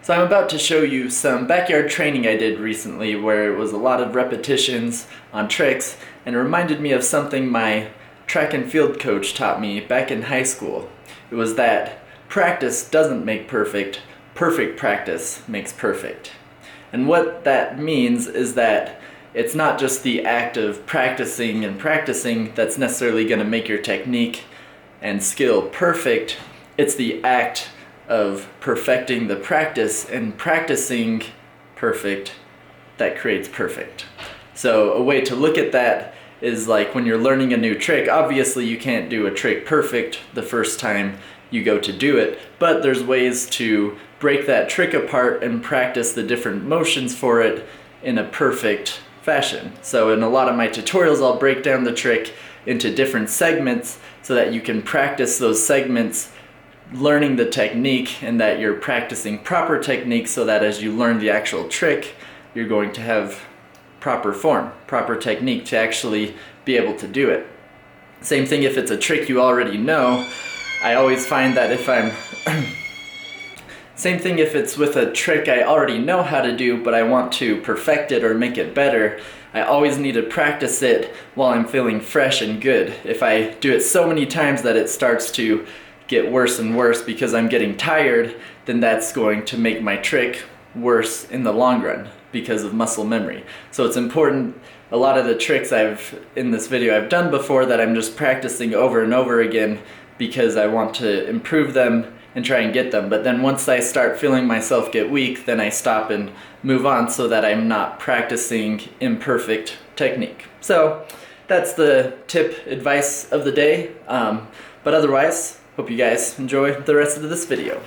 So I'm about to show you some backyard training I did recently where it was a lot of repetitions on tricks, and it reminded me of something my track and field coach taught me back in high school. It was that practice doesn't make perfect, perfect practice makes perfect. And what that means is that it's not just the act of practicing and practicing that's necessarily going to make your technique and skill perfect. It's the act of perfecting the practice and practicing perfect that creates perfect. So a way to look at that is like when you're learning a new trick, obviously you can't do a trick perfect the first time you go to do it, but there's ways to break that trick apart and practice the different motions for it in a perfect fashion. So in a lot of my tutorials, I'll break down the trick into different segments so that you can practice those segments learning the technique, and that you're practicing proper technique so that as you learn the actual trick, you're going to have proper form, proper technique to actually be able to do it. Same thing if it's a trick you already know. I always find that if I'm same thing if it's with a trick I already know how to do but I want to perfect it or make it better, I always need to practice it while I'm feeling fresh and good. If I do it so many times that it starts to get worse and worse because I'm getting tired, then that's going to make my trick worse in the long run because of muscle memory. So it's important, a lot of the tricks in this video I've done before that I'm just practicing over and over again because I want to improve them and try and get them. But then once I start feeling myself get weak, then I stop and move on so that I'm not practicing imperfect technique. So that's the tip advice of the day. But otherwise, hope you guys enjoy the rest of this video.